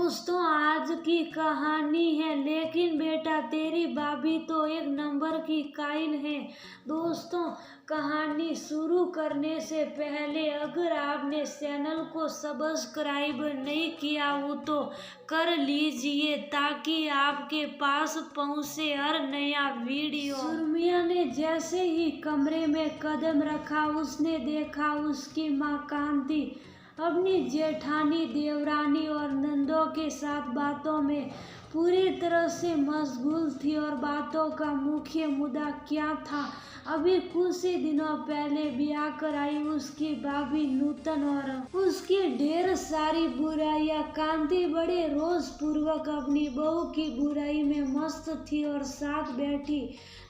दोस्तों आज की कहानी है, लेकिन बेटा तेरी भाभी तो एक नंबर की कायल है। दोस्तों कहानी शुरू करने से पहले अगर आपने चैनल को सब्सक्राइब नहीं किया हो तो कर लीजिए ताकि आपके पास पहुंचे हर नया वीडियो। सुरमिया ने जैसे ही कमरे में कदम रखा उसने देखा उसकी माँ कांति अपनी जेठानी देवरानी और नंदों के साथ बातों में पूरी तरह से मशगूल थी। और बातों का मुख्य मुद्दा क्या था? अभी कुछ ही दिनों पहले ब्याह कर आई उसकी भाभी नूतन और उसकी ढेर सारी बुराइयां। कांति बड़े रोज पूर्वक अपनी बहू की बुराई में मस्त थी और साथ बैठी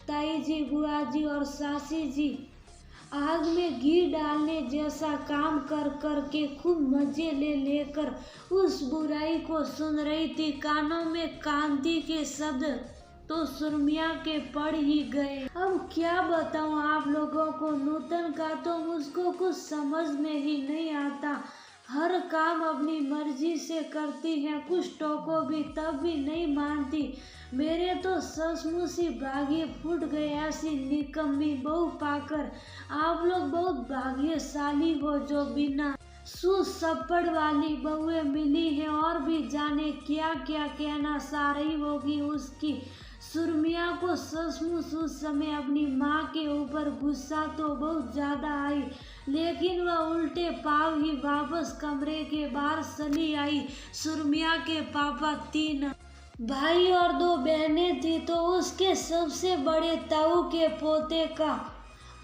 ताई जी, बुआ जी और सासी जी आग में घी डालने जैसा काम कर कर के खूब मजे ले लेकर उस बुराई को सुन रही थी। कानों में कांति के शब्द तो सुरमिया के पड़ ही गए। अब क्या बताऊं आप लोगों को, नूतन का तो मुझको कुछ समझ में ही नहीं आता। हर काम अपनी मर्जी से करती है, कुछ टोको भी तब भी नहीं मानती। मेरे तो सचमुच ही भाग्य फूट गए ऐसी निकम्मी बहू पाकर। आप लोग बहुत भाग्यशाली हो जो बिना सुसप्पड़ वाली बहुएं मिली है। और भी जाने क्या क्या कहना चाह रही होगी उसकी। सुरमिया को सचमुच उस समय अपनी माँ के ऊपर गुस्सा तो बहुत ज्यादा आई, लेकिन वह उल्टे पाव ही वापस कमरे के बाहर चली आई। सुरमिया के पापा 3 भाई और 2 बहनें थी, तो उसके सबसे बड़े ताऊ के पोते का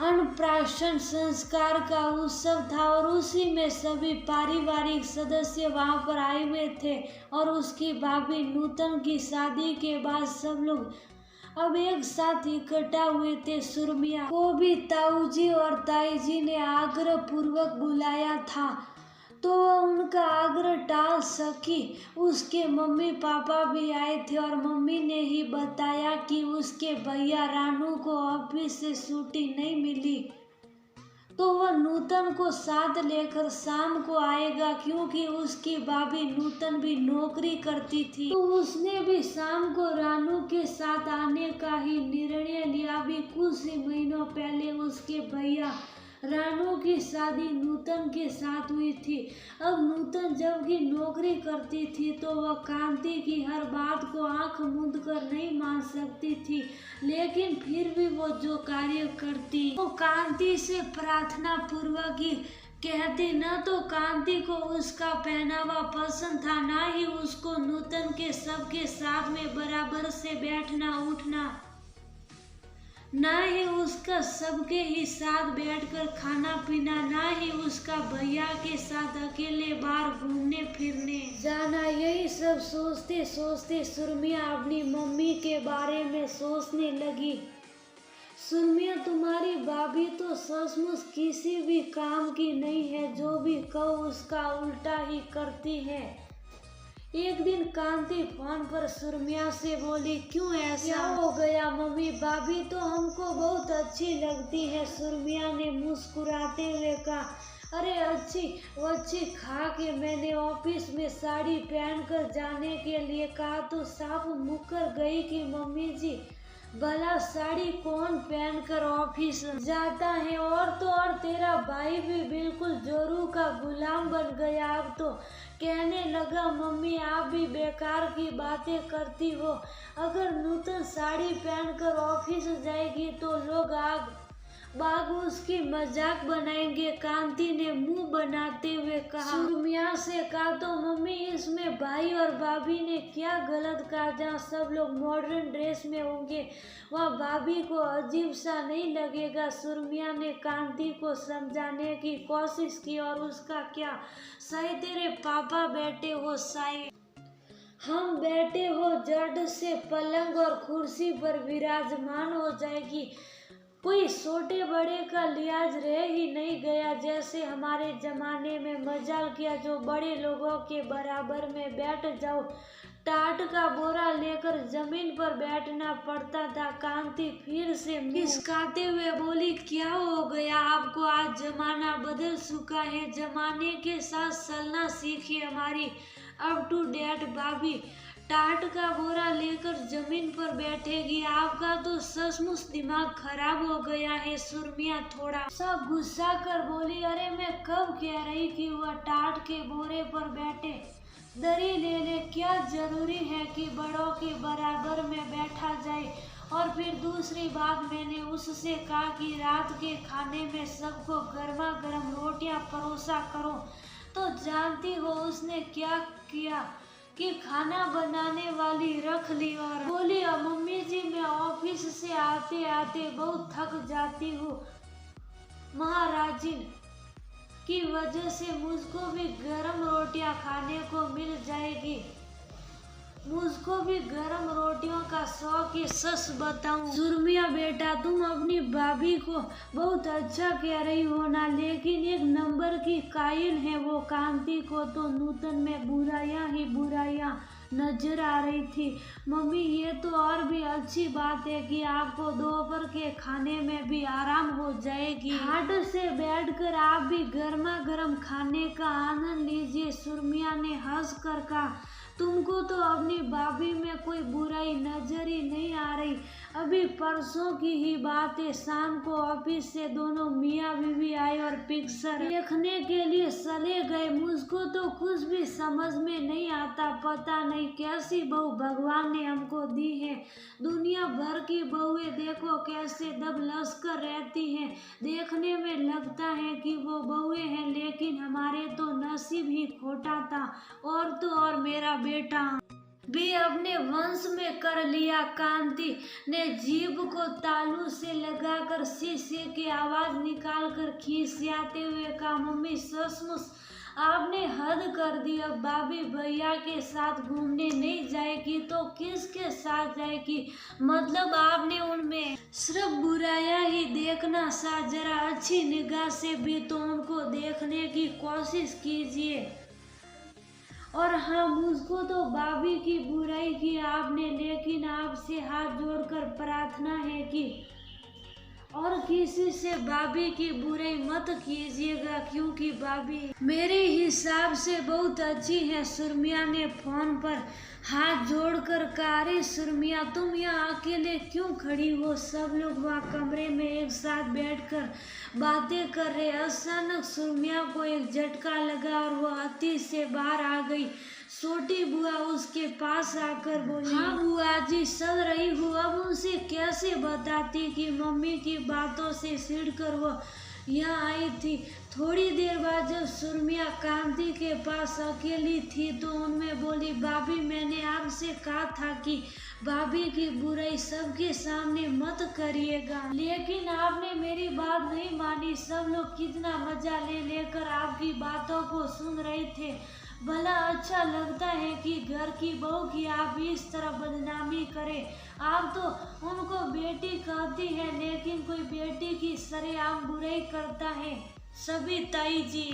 अन्नप्राशन संस्कार का उत्सव था और उसी में सभी पारिवारिक सदस्य वहां पर आए हुए थे। और उसकी भाभी नूतन की शादी के बाद सब लोग अब एक साथ इकट्ठा हुए थे। सुरमिया को भी ताऊ जी और ताई जी ने आग्रह पूर्वक बुलाया था, तो वह उनका आग्रह टाल सकी। उसके मम्मी पापा भी आए थे और मम्मी ने ही बताया कि उसके भैया रानू को ऑफिस से छुट्टी नहीं मिली, तो वह नूतन को साथ लेकर शाम को आएगा। क्योंकि उसकी भाभी नूतन भी नौकरी करती थी, तो उसने भी शाम को रानू के साथ आने का ही निर्णय लिया। अभी कुछ ही महीनों पहले उसके भैया रानू की शादी नूतन के साथ हुई थी। अब नूतन जबकि नौकरी करती थी तो वह कांति की हर बात को आंख मूंद कर नहीं मान सकती थी, लेकिन फिर भी वो जो कार्य करती वो कांति से प्रार्थना पूर्वक ही कहती। न तो कांति को उसका पहनावा पसंद था, ना ही उसको नूतन के सबके साथ में बराबर से बैठना उठना, ना ही उसका सबके ही साथ बैठकर खाना पीना, ना ही उसका भैया के साथ अकेले बाहर घूमने फिरने जाना। यही सब सोचते सोचते सुरमिया अपनी मम्मी के बारे में सोचने लगी। सुरमिया तुम्हारी भाभी तो सचमुच किसी भी काम की नहीं है, जो भी कहो उसका उल्टा ही करती है। एक दिन कांति फोन पर सुरमिया से बोली, क्यों ऐसा हो गया मम्मी? भाभी तो हमको बहुत अच्छी लगती है। सुरमिया ने मुस्कुराते हुए कहा, अरे अच्छी खा के मैंने ऑफिस में साड़ी पहनकर जाने के लिए कहा तो साफ मुकर गई कि मम्मी जी भला साड़ी कौन पहनकर ऑफिस जाता है। और तो और तेरा भाई भी बिल्कुल जोरू का गुलाम बन गया। अब तो कहने लगा, मम्मी आप भी बेकार की बातें करती हो। अगर नूतन साड़ी पहनकर ऑफिस जाएगी तो लोग आग बाग उसकी मजाक बनाएंगे। कांति ने मुंह बनाते हुए कहा। सुरमिया से कहा, तो मम्मी इसमें भाई और भाभी ने क्या गलत कहा? जहाँ सब लोग मॉडर्न ड्रेस में होंगे वहाँ भाभी को अजीब सा नहीं लगेगा? सुरमिया ने कांति को समझाने की कोशिश की। और उसका क्या, सही तेरे पापा बैठे हो, शायद हम बैठे हो, जड़ से पलंग और कुर्सी पर विराजमान हो जाएगी। कोई छोटे बड़े का लिहाज रह ही नहीं गया। जैसे हमारे जमाने में मजाल किया जो बड़े लोगों के बराबर में बैठ जाओ, टाट का बोरा लेकर जमीन पर बैठना पड़ता था। कांति फिर से मुस्कुराते हुए बोली, क्या हो गया आपको? आज जमाना बदल चुका है, जमाने के साथ चलना सीखिए। हमारी अप टू डेट भाभी टाट का बोरा लेकर जमीन पर बैठेगी। आपका तो सचमुच दिमाग खराब हो गया है। सुरमिया थोड़ा सा गुस्सा कर बोली, अरे मैं कब कह रही कि वह टाट के बोरे पर बैठे। दरी ले ले, क्या जरूरी है कि बड़ों के बराबर में बैठा जाए। और फिर दूसरी बात, मैंने उससे कहा कि रात के खाने में सबको गर्मा गर्म रोटियां परोसा करो, तो जानती हो उसने क्या किया कि खाना बनाने वाली रख ली और बोली, मम्मी जी मैं ऑफिस से आते आते बहुत थक जाती हूँ। महाराजिन की वजह से मुझको भी गरम रोटियां खाने को मिल जाएगी। मुझको भी गरम रोटियों का शौक है। सच बताऊं सुरमिया बेटा, तुम अपनी भाभी को बहुत अच्छा कह रही हो ना, लेकिन एक नंबर की कायल है वो। कांति को तो नूतन में बुराइयां ही बुराइयां नजर आ रही थी। मम्मी ये तो और भी अच्छी बात है कि आपको दोपहर के खाने में भी आराम हो जाएगी। हाट से बैठकर आप भी गर्मा गर्म खाने का आनंद लीजिए। सुरमिया ने हंस कर कहा, तुमको तो अपनी भाभी में कोई बुराई नजर ही नहीं आ रही। अभी परसों की ही बात है, शाम को ऑफिस से दोनों मियाँ बीवी आए और पिक्चर देखने के लिए चले गए। मुझको तो कुछ भी समझ में नहीं आता, पता नहीं कैसी बहू भगवान ने हमको दी है। दुनिया भर की बहुएं देखो कैसे दबलस कर रहती हैं। देखने में लगता है कि वो बहुएं हैं, लेकिन हमारे तो नसीब ही खोटा था। और तो और मेरा बेटा भी अपने वंश में कर लिया। कांति ने जीभ को तालू से लगाकर शीशे की आवाज निकालकर खिसियाते हुए कहा, मम्मी सचमुच आपने हद कर दी। अब भाभी भैया के साथ घूमने नहीं जाएगी तो किसके साथ जाएगी? मतलब आपने उनमें सिर्फ बुराया ही देखना सा। जरा अच्छी निगाह से भी तो उनको देखने की कोशिश कीजिए। और हाँ, मुझको तो भाभी की बुराई की आपने, लेकिन आपसे हाथ जोड़कर प्रार्थना है कि और किसी से भाभी की बुराई मत कीजिएगा, क्योंकि भाभी मेरे हिसाब से बहुत अच्छी है। सुरमिया ने फोन पर हाथ जोड़कर कहा, अरे सुरमिया तुम यहाँ अकेले क्यों खड़ी हो? सब लोग वहाँ कमरे में एक साथ बैठकर बातें कर रहे। अचानक सुरमिया को एक झटका लगा और वह अति से बाहर आ गई। छोटी बुआ उसके पास आकर बोली, हाँ बुआ जी चल रही हूँ। अब उनसे कैसे बताती कि मम्मी की बातों से चिढ़कर वह यहाँ आई थी। थोड़ी देर बाद जब सुरमिया कांति के पास अकेली थी तो उनमें बोली, भाभी मैंने आपसे कहा था कि भाभी की बुराई सबके सामने मत करिएगा, लेकिन आपने मेरी बात नहीं मानी। सब लोग कितना मजा ले लेकर आपकी बातों को सुन रहे थे। भला अच्छा लगता है कि घर की बहू की आप इस तरह बदनामी करें? आप तो उनको बेटी कहती है, लेकिन कोई बेटी की सरेआम बुराई करता है। सभी ताई जी,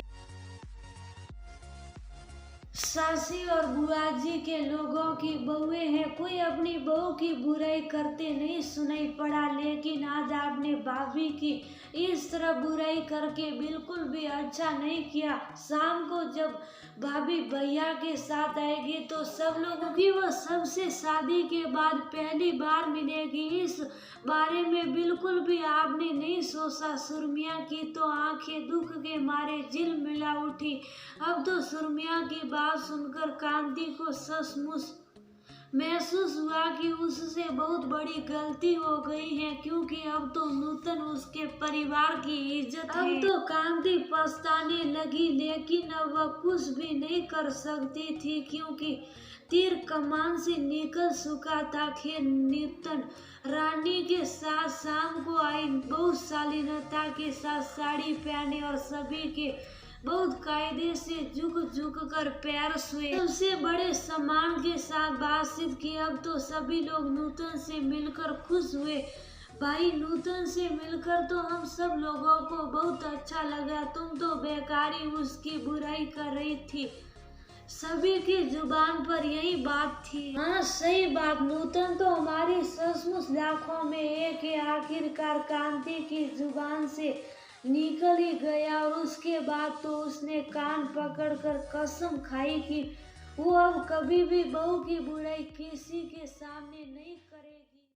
सासी और बुआ जी के लोगों की बहुएं हैं, कोई अपनी बहू की बुराई करते नहीं सुनाई पड़ा। लेकिन आज आपने भाभी की इस तरह बुराई करके बिल्कुल भी अच्छा नहीं किया। शाम को जब भाभी भैया के साथ आएगी तो सब लोगों की वह सबसे शादी के बाद पहली बार मिलेगी। इस बारे में बिल्कुल भी आपने नहीं सोचा। सुरमिया की तो आंखें दुख के मारे झिलमिला उठी। अब तो सुरमिया की बात सुनकर कांति को सचमुच महसूस हुआ कि उससे बहुत बड़ी गलती हो गई है, क्योंकि अब तो नूतन उसके परिवार की इज्जत है। अब तो कांति पछताने लगी, लेकिन अब वह कुछ भी नहीं कर सकती थी, क्योंकि तीर कमान से निकल चुका था। खैर नूतन रानी के साथ शाम को आई, बहुत शालीनता के साथ साड़ी पहने और सभी के बहुत कायदे से झुक झुक कर पैर छुए। सबसे बड़े सम्मान के साथ बातचीत की। अब तो सभी लोग नूतन से मिलकर खुश हुए। भाई नूतन से मिलकर तो हम सब लोगों को बहुत अच्छा लगा। तुम तो बेकारी उसकी बुराई कर रही थी। सभी की जुबान पर यही बात थी। हाँ सही बात, नूतन तो हमारी सचमुच लाखों में एक है। आखिरकार कांति की जुबान से निकल ही गया और उसके बाद तो उसने कान पकड़कर कसम खाई कि वो अब कभी भी बहू की बुराई किसी के सामने नहीं करेगी।